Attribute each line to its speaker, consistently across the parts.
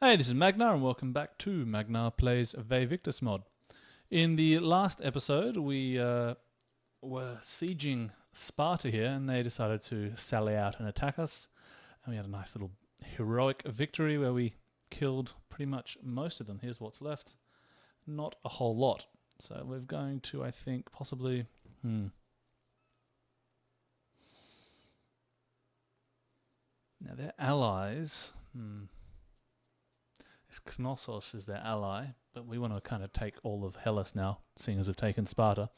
Speaker 1: Hey, this is Magnar and welcome back to Magnar Plays Victis mod. In the last episode we were sieging Sparta here and they decided to sally out and attack us. And we had a nice little heroic victory where we killed pretty much most of them. Here's what's left. Not a whole lot. So we're going to, I think, possibly... Now their allies... Knossos is their ally, but we want to kind of take all of Hellas now, seeing as we've taken Sparta.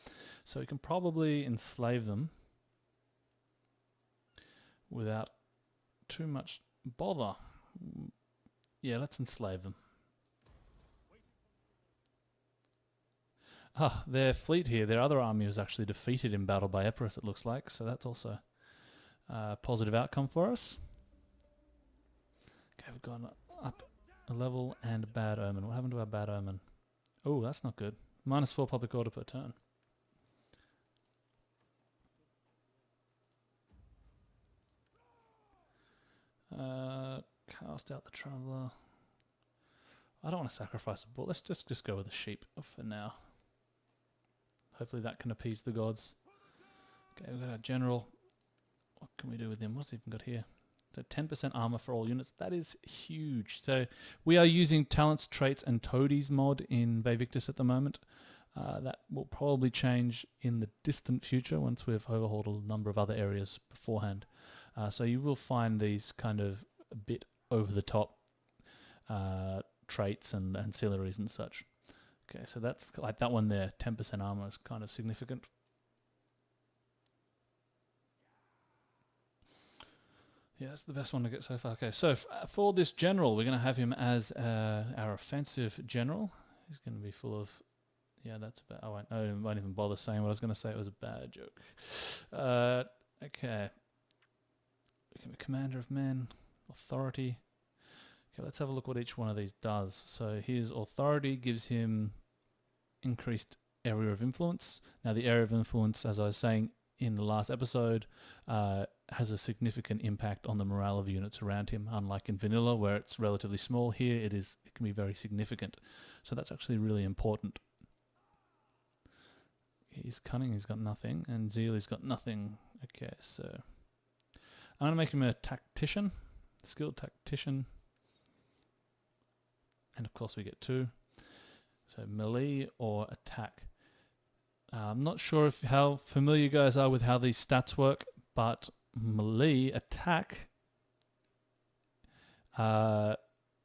Speaker 1: So we can probably enslave them without too much bother. Yeah, let's enslave them. Their fleet here, their other army was actually defeated in battle by Epirus, it looks like, so that's also a positive outcome for us. Okay, we've gone up a level and a bad omen. What happened to our bad omen? Oh, that's not good. -4 public order per turn. Cast out the traveller. I don't want to sacrifice a bull. Let's just go with the sheep for now. Hopefully that can appease the gods. Okay, we've got our general. What can we do with him? What's he even got here? So 10% armor for all units. That is huge. So we are using talents, traits, and toadies mod in Victis at the moment. That will probably change in the distant future once we've overhauled a number of other areas beforehand. So you will find these kind of a bit over the top traits and ancillaries and such. Okay, so that's like that one there. 10% armor is kind of significant. Yeah, that's the best one to get so far. Okay, so for this general, we're going to have him as our offensive general. He's going to be full of... Yeah, that's about... I won't even bother saying what I was going to say. It was a bad joke. Okay. We can be commander of men, authority. Okay, let's have a look what each one of these does. So his authority gives him increased area of influence. Now the area of influence, as I was saying in the last episode, has a significant impact on the morale of units around him, unlike in vanilla where it's relatively small. Here it can be very significant. So that's actually really important. He's cunning, he's got nothing, and zeal, he's got nothing. Okay, so I'm going to make him a tactician, skilled tactician, and of course we get 2. So melee or attack. I'm not sure how familiar you guys are with how these stats work, but melee attack,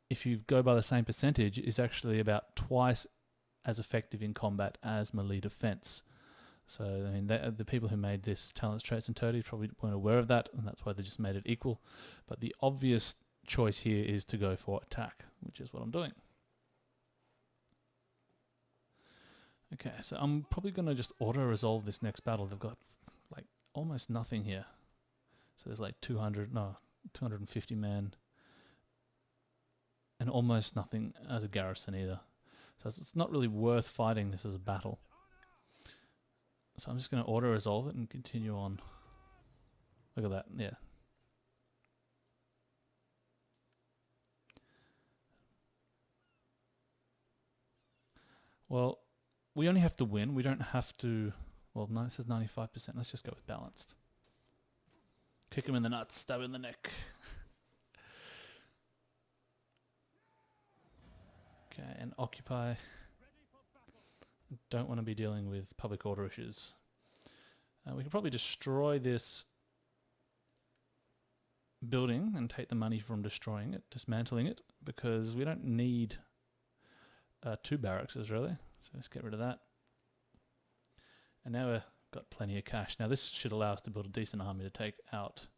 Speaker 1: if you go by the same percentage, is actually about twice as effective in combat as melee defense. So I mean, the people who made this talents, traits, and toadies probably weren't aware of that, and that's why they just made it equal. But the obvious choice here is to go for attack, which is what I'm doing. Okay, so I'm probably going to just auto-resolve this next battle. They've got like almost nothing here. So there's like 250 men, and almost nothing as a garrison either. So it's not really worth fighting this as a battle. So I'm just going to auto-resolve it and continue on. Look at that, yeah. Well, we only have to win. We don't have to... Well, no, it says 95%. Let's just go with balanced. Kick him in the nuts, stab him in the neck. Okay, and occupy. Don't want to be dealing with public order issues. We can probably destroy this building and take the money from destroying it, dismantling it, because we don't need 2 barracks really. So let's get rid of that. And now we've got plenty of cash. Now this should allow us to build a decent army to take out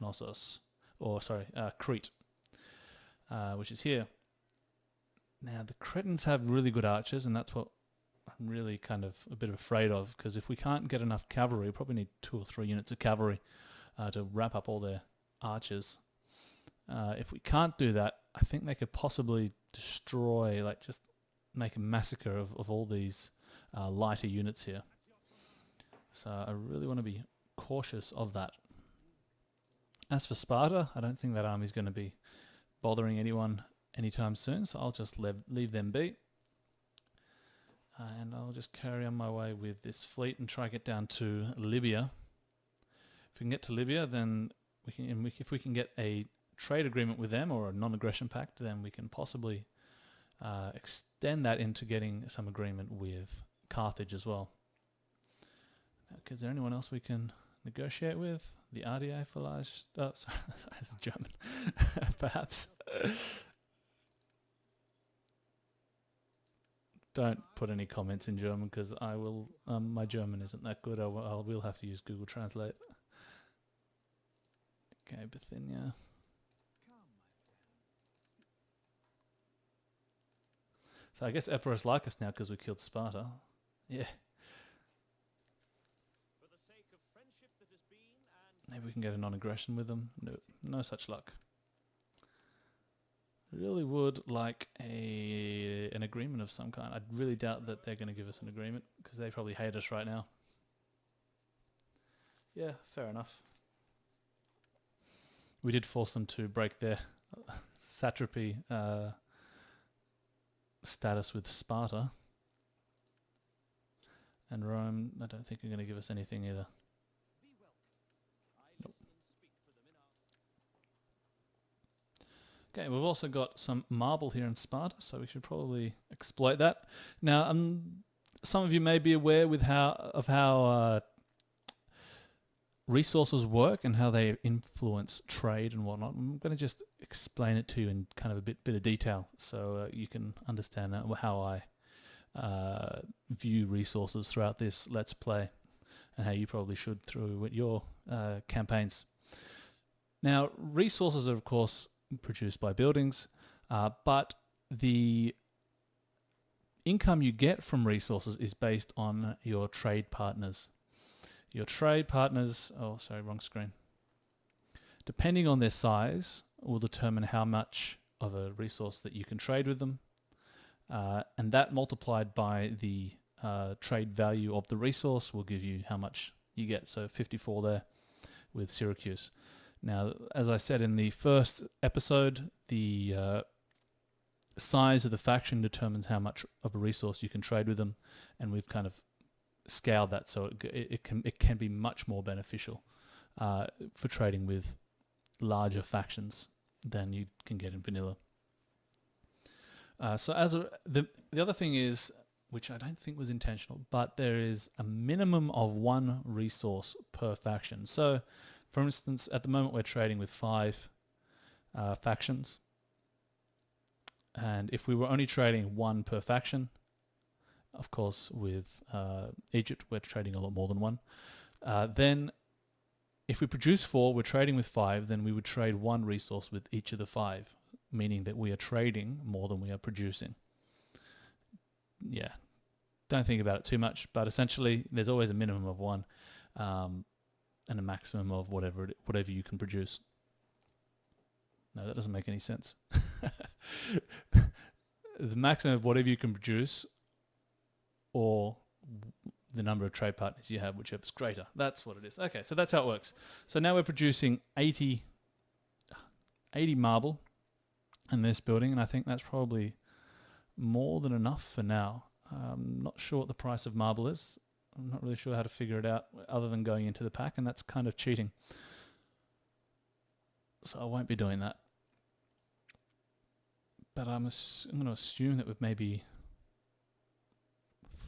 Speaker 1: Knossos, or sorry, Crete, which is here. Now the Cretans have really good archers, and that's what I'm really kind of a bit afraid of, because if we can't get enough cavalry, we probably need 2 or 3 units of cavalry to wrap up all their archers. If we can't do that, I think they could possibly destroy, like just make a massacre of all these lighter units here. So I really want to be cautious of that. As for Sparta, I don't think that army's going to be bothering anyone anytime soon, so I'll just leave them be. And I'll just carry on my way with this fleet and try to get down to Libya. If we can get to Libya, then if we can get a trade agreement with them or a non-aggression pact, then we can possibly extend that into getting some agreement with Carthage as well. Is there anyone else we can negotiate with? The RDA for large... Oh, sorry, it's German. Perhaps. Don't put any comments in German because I will. My German isn't that good. I will have to use Google Translate. Okay, Bithynia. So I guess Epirus like us now because we killed Sparta. Yeah. Maybe we can get a non-aggression with them. No, no such luck. Really would like an agreement of some kind. I really doubt that they're going to give us an agreement because they probably hate us right now. Yeah, fair enough. We did force them to break their satrapy status with Sparta. And Rome, I don't think are going to give us anything either. Nope. Okay, we've also got some marble here in Sparta, so we should probably exploit that. Now, some of you may be aware with how resources work and how they influence trade and whatnot. I'm going to just explain it to you in kind of a bit of detail, so you can understand how I view resources throughout this Let's Play, and how you probably should through your campaigns. Now, resources are, of course, produced by buildings, but the income you get from resources is based on your trade partners. Your trade partners, oh sorry, wrong screen. Depending on their size will determine how much of a resource that you can trade with them, and that multiplied by the trade value of the resource will give you how much you get. So 54 there with Syracuse. Now, as I said in the first episode, the size of the faction determines how much of a resource you can trade with them, and we've kind of scaled that so it can be much more beneficial for trading with larger factions than you can get in vanilla. So the other thing is, which I don't think was intentional, but there is a minimum of one resource per faction. So, for instance, at the moment we're trading with 5 factions, and if we were only trading 1 per faction, of course with Egypt we're trading a lot more than 1, then if we produce 4, we're trading with 5, then we would trade 1 resource with each of the 5, meaning that we are trading more than we are producing. Yeah, don't think about it too much, but essentially there's always a minimum of 1 and a maximum of whatever you can produce. No, that doesn't make any sense. The maximum of whatever you can produce, or the number of trade partners you have, whichever's greater. That's what it is. Okay, so that's how it works. So now we're producing 80 marble in this building, and I think that's probably more than enough for now. I'm not sure what the price of marble is. I'm not really sure how to figure it out other than going into the pack, and that's kind of cheating. So I won't be doing that. But I'm going to assume that with maybe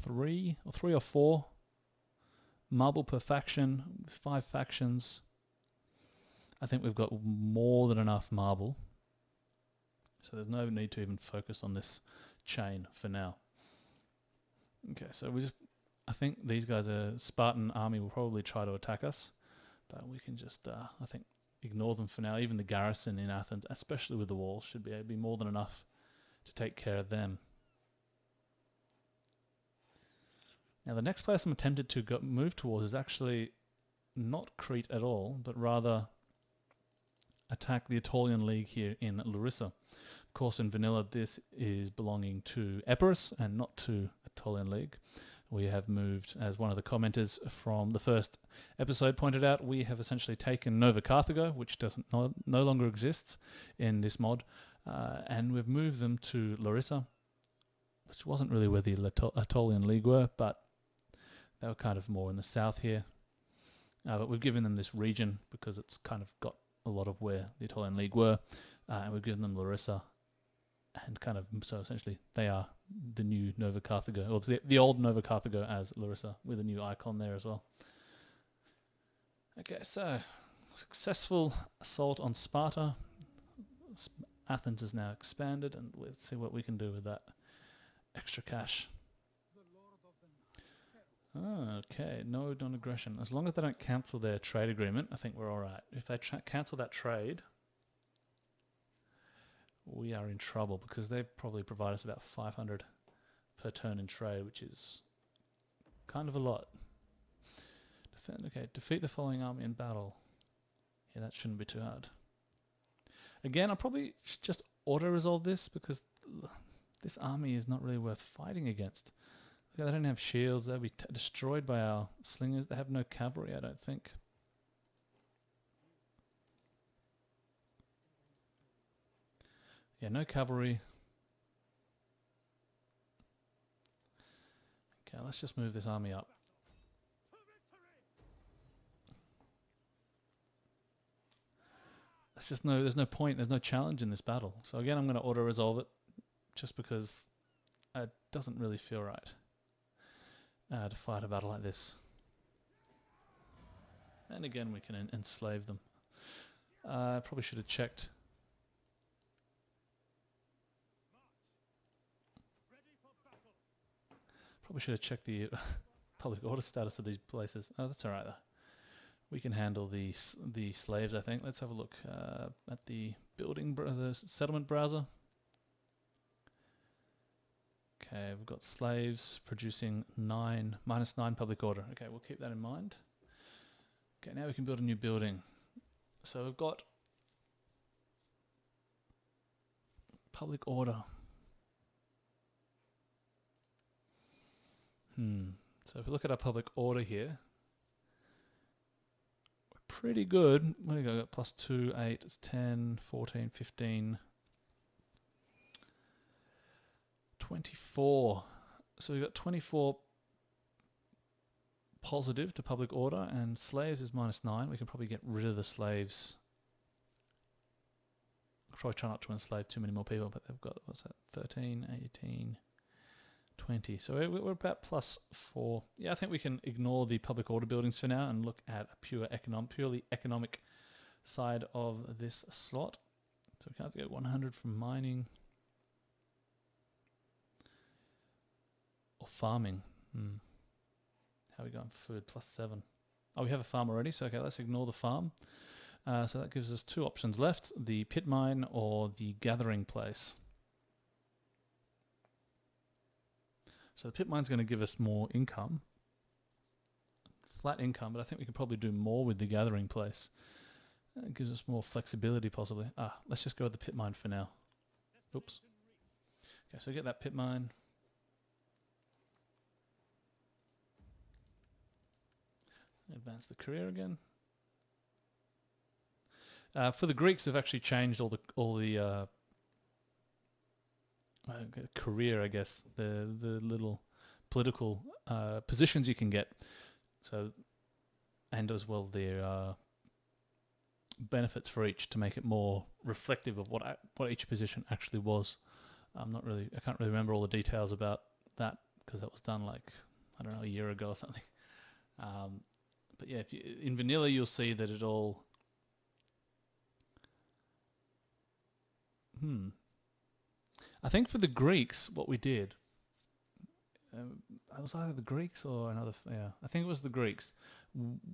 Speaker 1: 3 or 4 marble per faction, with 5 factions, I think we've got more than enough marble. So there's no need to even focus on this chain for now. Okay, so I think these guys, Spartan army will probably try to attack us, but we can just, I think, ignore them for now. Even the garrison in Athens, especially with the walls, should be more than enough to take care of them. Now, the next place I'm tempted to move towards is actually not Crete at all, but rather attack the Aetolian League here in Larissa. Of course, in vanilla, this is belonging to Epirus and not to Aetolian League. We have moved, as one of the commenters from the first episode pointed out, we have essentially taken Nova Carthago, which no longer exists in this mod, And we've moved them to Larissa, which wasn't really where the Aetolian League were, but they were kind of more in the south here. But we've given them this region because it's kind of got a lot of where the Aetolian League were, and we've given them Larissa, and kind of, so essentially they are the new Nova Carthago, or the old Nova Carthago as Larissa, with a new icon there as well. Okay, so successful assault on Sparta. Athens is now expanded, and let's see what we can do with that extra cash. Okay, no non-aggression. As long as they don't cancel their trade agreement, I think we're alright. If they cancel that trade, we are in trouble, because they probably provide us about 500 per turn in trade, which is kind of a lot. Defeat the following army in battle. Yeah, that shouldn't be too hard. Again, I'll probably just auto-resolve this, because this army is not really worth fighting against. Look, they don't have shields. They'll be destroyed by our slingers. They have no cavalry, I don't think. Yeah, no cavalry. Okay, let's just move this army up. There's no point, there's no challenge in this battle. So again, I'm going to auto-resolve it, just because it doesn't really feel right to fight a battle like this. And again, we can enslave them. Probably should have checked. Probably should have checked the public order status of these places. Oh, that's alright though. We can handle the slaves, I think. Let's have a look at the the settlement browser. Okay, we've got slaves producing -9 public order. Okay, we'll keep that in mind. Okay, now we can build a new building. So we've got public order. So if we look at our public order here, we're pretty good. What do we got? +2, 8, 10, 14, 15, 24. So we've got 24 positive to public order, and slaves is -9. We can probably get rid of the slaves. I'll probably try not to enslave too many more people, but they've got, what's that, 13, 18, 20. So we're about +4. Yeah, I think we can ignore the public order buildings for now and look at a purely economic side of this slot. So we can't get 100 from mining or farming. How are we going for food? +7. Oh, we have a farm already, so okay, let's ignore the farm. So that gives us 2 options left, the pit mine or the gathering place. So the pit mine's going to give us more income, flat income, but I think we could probably do more with the gathering place. It gives us more flexibility possibly. Let's just go with the pit mine for now. Oops. Okay, so get that pit mine. Advance the career again. For the Greeks, they've actually changed all the career, I guess, the little political positions you can get. So, and as well their benefits for each, to make it more reflective of what each position actually was. I can't really remember all the details about that, because that was done like, I don't know, a year ago or something. But yeah, in vanilla you'll see that it all. I think for the Greeks, what we did, it was either the Greeks or another. Yeah, I think it was the Greeks.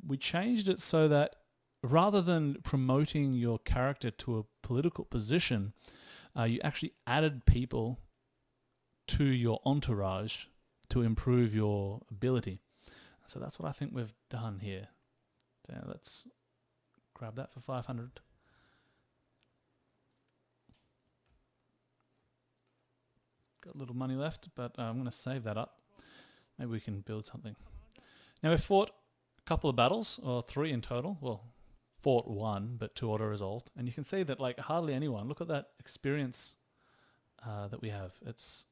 Speaker 1: We changed it so that rather than promoting your character to a political position, you actually added people to your entourage to improve your ability. So that's what I think we've done here. So let's grab that for 500. Got a little money left, but I'm going to save that up. Maybe we can build something. Now we've fought a couple of battles, or 3 in total. Well, fought one, but 2 auto-resolved. And you can see that like hardly anyone, look at that experience that we have. It's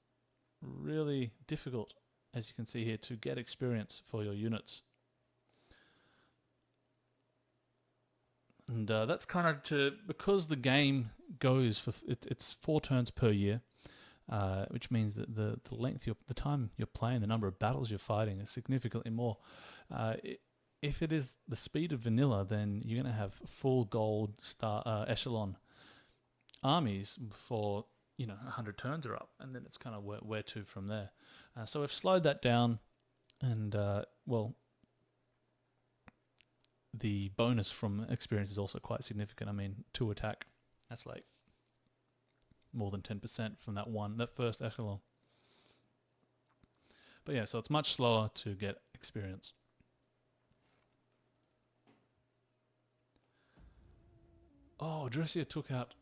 Speaker 1: really difficult, as you can see here, to get experience for your units. And that's kind of because the game goes for, it's 4 turns per year, which means that the length, the time you're playing, the number of battles you're fighting is significantly more. If it is the speed of vanilla, then you're going to have full gold echelon armies before 100 turns are up, and then it's kind of where to from there. So we've slowed that down, and well, the bonus from experience is also quite significant. I mean, 2 attack, that's like more than 10% from that first echelon. But yeah, so it's much slower to get experience. Oh, Drussia took out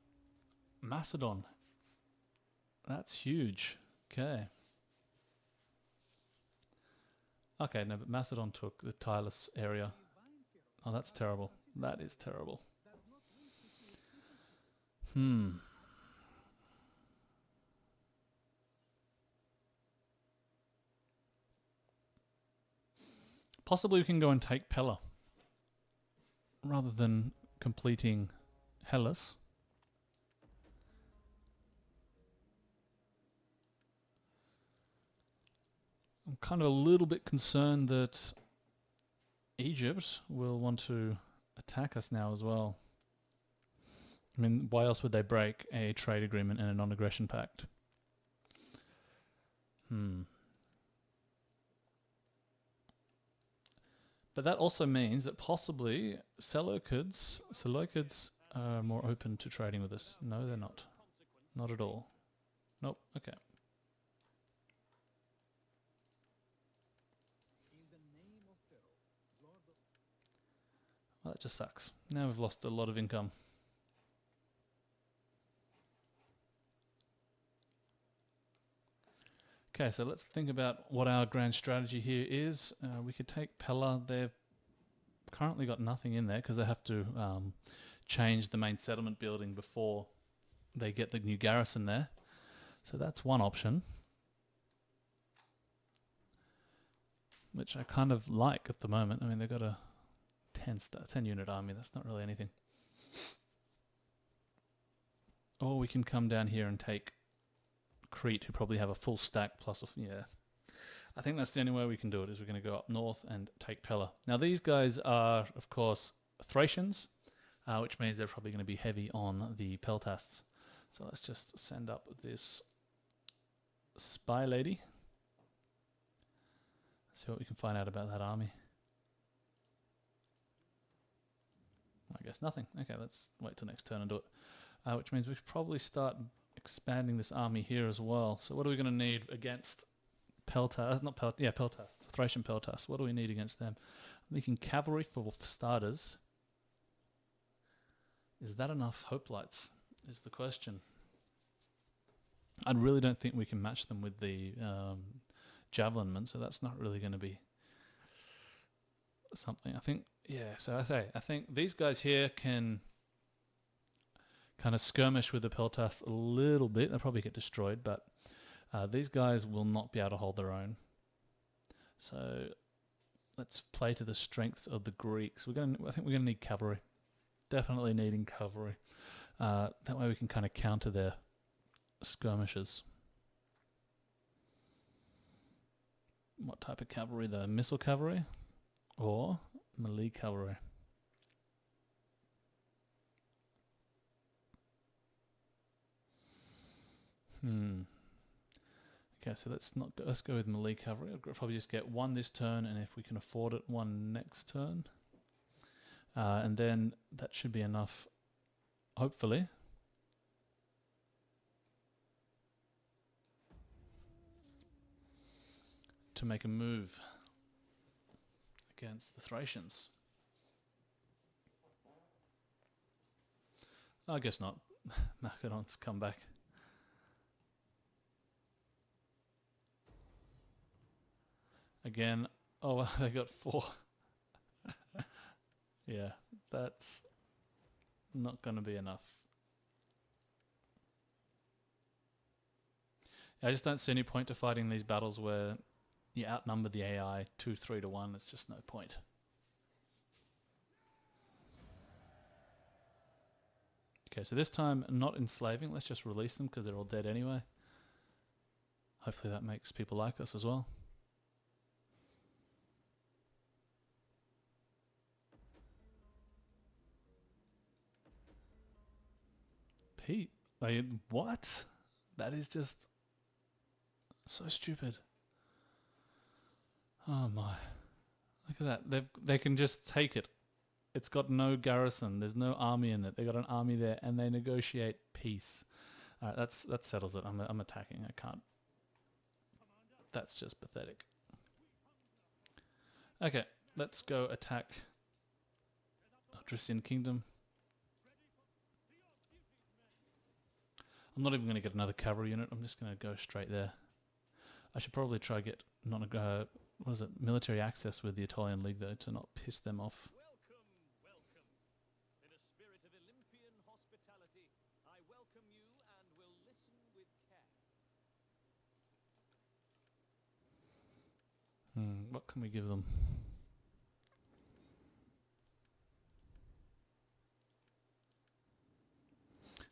Speaker 1: Macedon. That's huge. Okay. Okay, no, but Macedon took the Tylus area. Oh, that's terrible. That is terrible. Possibly we can go and take Pella rather than completing Hellas. I'm kind of a little bit concerned that Egypt will want to attack us now as well. I mean, why else would they break a trade agreement and a non-aggression pact? But that also means that possibly Seleucids are more open to trading with us. No, they're not. Not at all. Nope. Okay. Well, that just sucks. Now we've lost a lot of income. Okay, so let's think about what our grand strategy here is. We could take Pella. They've currently got nothing in there because they have to change the main settlement building before they get the new garrison there. So that's one option, which I kind of like at the moment. I mean, they've got a 10 unit army. That's not really anything. Or we can come down here and take Crete, who probably have a full stack plus I think that's the only way we can do it, is we're going to go up north and take Pella. Now these guys are of course Thracians, which means they're probably going to be heavy on the Peltasts. So let's just send up this spy lady, see what we can find out about that army. I guess nothing. Okay, let's wait till next turn and do it, which means we should probably start expanding this army here as well. So what are we going to need against Peltasts? Thracian Peltasts. What do we need against them? I'm thinking cavalry for starters. Is that enough hoplites is the question. I really don't think we can match them with the javelin men, so that's not really going to be something. I think, I think these guys here can kind of skirmish with the Peltasts a little bit. They'll probably get destroyed, but these guys will not be able to hold their own. So let's play to the strengths of the Greeks. I think we're going to need cavalry. Definitely needing cavalry. That way we can kind of counter their skirmishes. What type of cavalry though? Missile cavalry or melee cavalry? Okay, so let's go with melee cavalry. I'll probably just get one this turn, and if we can afford it, one next turn. And then that should be enough, hopefully. To make a move against the Thracians. I guess not. Macedon's come back. Again, oh, they got 4. Yeah, that's not going to be enough. I just don't see any point to fighting these battles where you outnumber the AI 2-3 to 1. It's just no point. Okay, so this time not enslaving. Let's just release them because they're all dead anyway. Hopefully that makes people like us as well. Pete, what? That is just so stupid. Oh my. Look at that. They can just take it. It's got no garrison. There's no army in it. They got an army there and they negotiate peace. Alright, that settles it. I'm attacking. I can't. That's just pathetic. Okay, let's go attack Odrysian Kingdom. I'm not even going to get another cavalry unit. I'm just going to go straight there. I should probably try get military access with the Italian League though to not piss them off.
Speaker 2: Welcome. In a spirit of Olympian hospitality, I welcome you and will listen with care.
Speaker 1: What can we give them?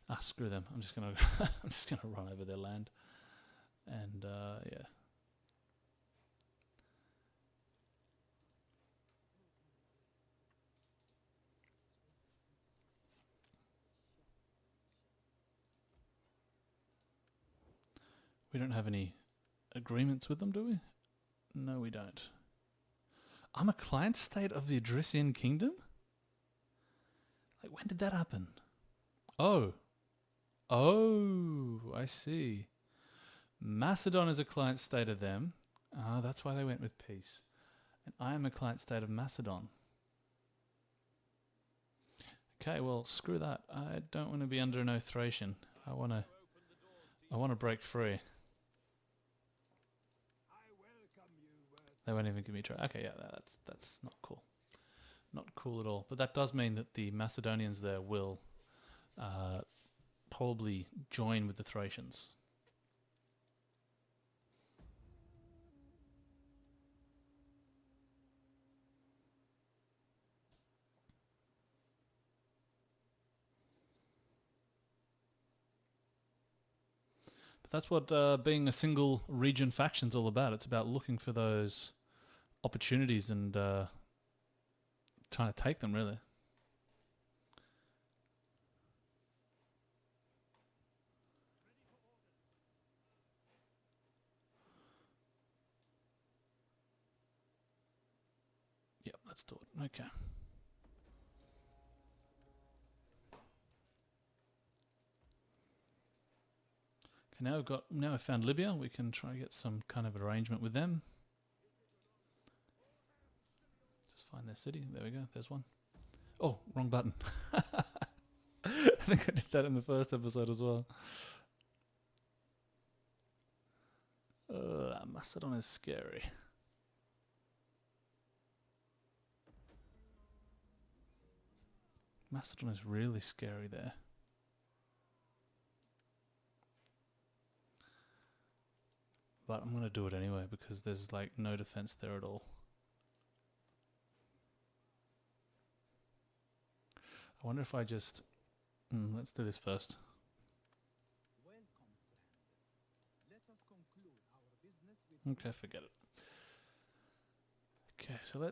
Speaker 1: Ah, screw them. I'm just gonna I'm just gonna run over their land, and yeah. We don't have any agreements with them, do we? No, we don't. I'm a client state of the Odrysian Kingdom? Like, when did that happen? Oh, I see. Macedon is a client state of them. Ah, that's why they went with peace. And I am a client state of Macedon. Okay, well, screw that. I don't want to be under no Thracian. I want to break free. They won't even give me trade. Okay, yeah, that's not cool. Not cool at all. But that does mean that the Macedonians there will probably join with the Thracians. But that's what being a single region faction's all about. It's about looking for those opportunities and trying to take them, really. Yep, let's do it. Okay. Okay, now I've found Libya. We can try to get some kind of arrangement with them. Just find their city. There we go. There's one. Oh, wrong button. I think I did that in the first episode as well. Macedon is scary. Macedon is really scary there. But I'm going to do it anyway because there's like no defense there at all. I wonder if I just... let's do this first.
Speaker 3: Welcome, friend. Let us conclude our business with...
Speaker 1: Okay, forget it. Okay, so we're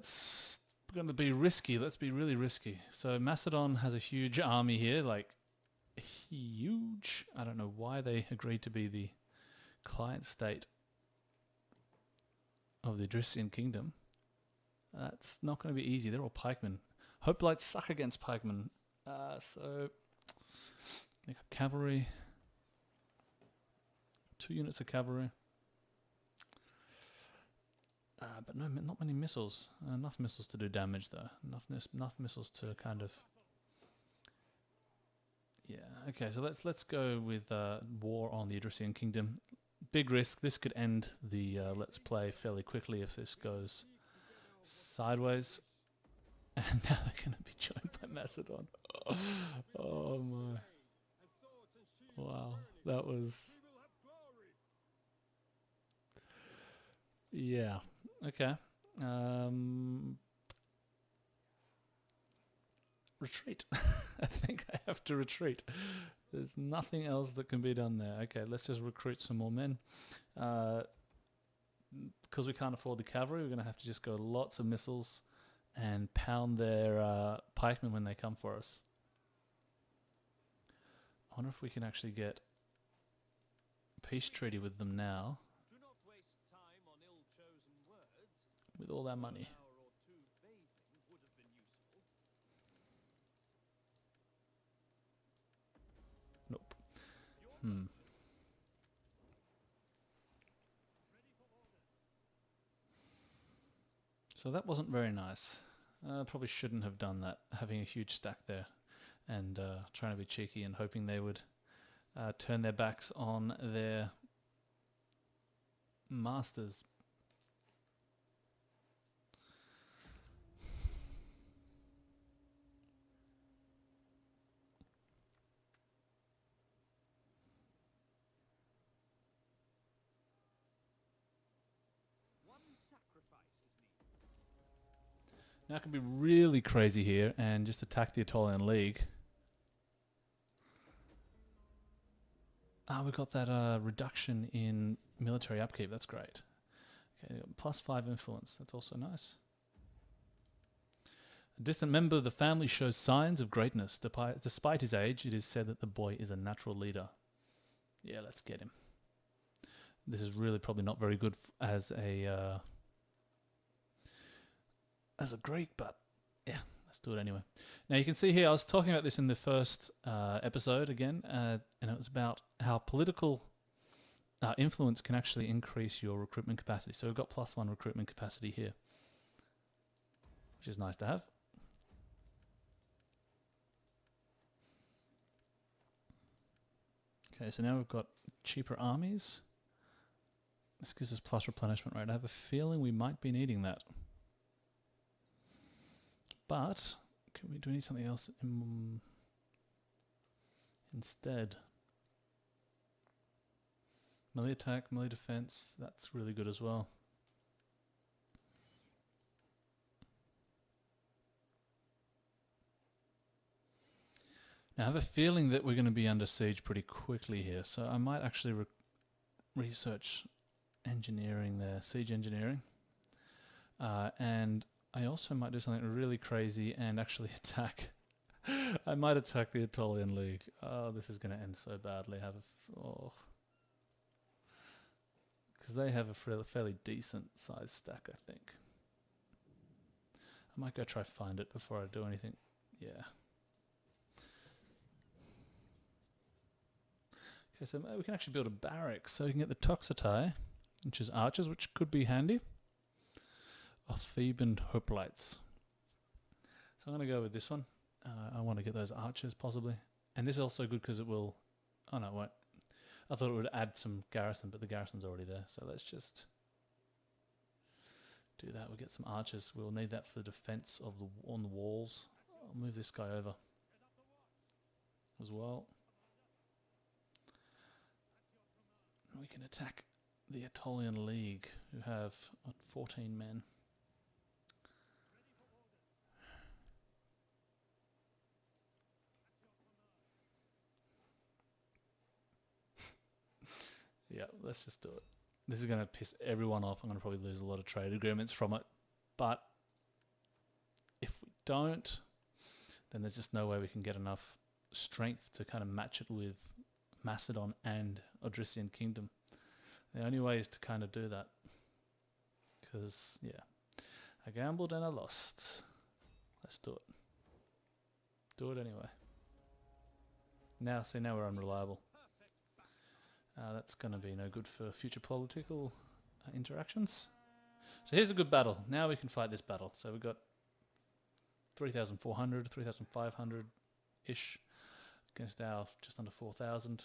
Speaker 1: going to be risky. Let's be really risky. So Macedon has a huge army here, like huge. I don't know why they agreed to be the client state of the Odrysian Kingdom. That's not going to be easy. They're all pikemen. Hoplites suck against pikemen. So they got cavalry. 2 units of cavalry. But no, not many missiles. Enough missiles to do damage though. Enough missiles to kind of... Yeah, okay, so let's go with war on the Odrysian Kingdom. Big risk. This could end the Let's Play fairly quickly if this goes sideways. And now they're going to be joined by Macedon. Oh my. Wow. That was... Yeah. Okay. Retreat. I think I have to retreat. There's nothing else that can be done there. Okay, let's just recruit some more men. Because we can't afford the cavalry, we're going to have to just go lots of missiles and pound their pikemen when they come for us. I wonder if we can actually get a peace treaty with them now
Speaker 2: Do not waste time on ill-chosen words.
Speaker 1: with all that money.
Speaker 2: An hour or two bathing would have been useful.
Speaker 1: Nope.
Speaker 2: Your
Speaker 1: Hmm.
Speaker 2: merchants. Ready for orders.
Speaker 1: So that wasn't very nice. Probably shouldn't have done that, having a huge stack there and trying to be cheeky and hoping they would turn their backs on their masters.
Speaker 2: One sacrifice is needed.
Speaker 1: Now I can be really crazy here and just attack the Aetolian League. We got that reduction in military upkeep. That's great. Okay, +5 influence. That's also nice. A distant member of the family shows signs of greatness. Despite his age, it is said that the boy is a natural leader. Yeah, let's get him. This is really probably not very good as a Greek, but yeah, let's do it anyway. Now you can see here, I was talking about this in the first episode again, and it was about how political influence can actually increase your recruitment capacity. So we've got +1 recruitment capacity here, which is nice to have. Okay, so now we've got cheaper armies. This gives us plus replenishment rate. I have a feeling we might be needing that. But do we need something else instead? Melee attack, melee defense, that's really good as well. Now I have a feeling that we're going to be under siege pretty quickly here, so I might actually research engineering there, siege engineering. And I also might do something really crazy and actually attack. I might attack the Aetolian League. Oh, this is going to end so badly. Because they have a fairly decent sized stack, I think. I might go try find it before I do anything. Yeah. Okay, so we can actually build a barracks. So we can get the Toxotai, which is archers, which could be handy. Or Theban hoplites. So I'm going to go with this one. I want to get those archers possibly. And this is also good because it will... Oh no, it won't. I thought it would add some garrison, but the garrison's already there. So let's just do that. We'll get some archers. We'll need that for defense of on the walls. I'll move this guy over as well. We can attack the Aetolian League, who have 14 men. Yeah, let's just do it. This is going to piss everyone off. I'm going to probably lose a lot of trade agreements from it. But if we don't, then there's just no way we can get enough strength to kind of match it with Macedon and Odrysian Kingdom. The only way is to kind of do that. Because, yeah, I gambled and I lost. Let's do it. Do it anyway. Now we're unreliable. That's going to be no good for future political interactions. So here's a good battle. Now we can fight this battle. So we've got 3,400, 3,500-ish against our just under 4,000.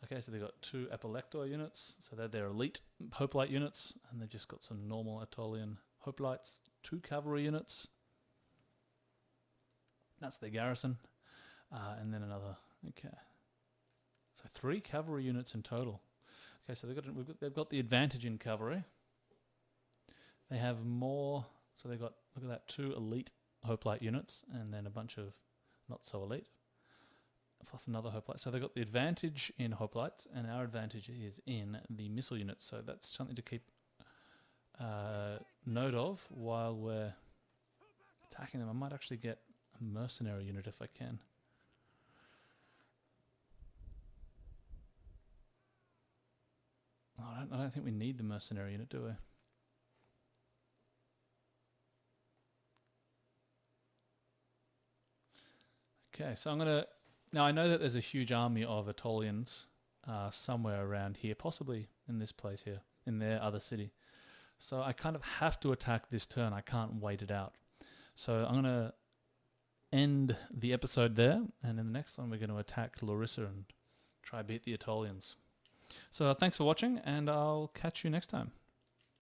Speaker 1: Okay, so they've got 2 Epilector units. So they're their elite hoplite units. And they've just got some normal Aetolian hoplites. 2 cavalry units. That's their garrison. And then another, okay. So 3 cavalry units in total. Okay, so they've got the advantage in cavalry. They have more, so they've got, look at that, 2 elite hoplite units, and then a bunch of not so elite, plus another hoplite. So they've got the advantage in hoplites, and our advantage is in the missile units. So that's something to keep note of while we're attacking them. I might actually get a mercenary unit if I can. Oh, I don't think we need the mercenary unit, do we? Okay, so I'm going to... Now, I know that there's a huge army of Aetolians somewhere around here, possibly in this place here, in their other city. So I kind of have to attack this turn. I can't wait it out. So I'm going to end the episode there, and in the next one we're going to attack Larissa and try beat the Aetolians. So thanks for watching, and I'll catch you next time.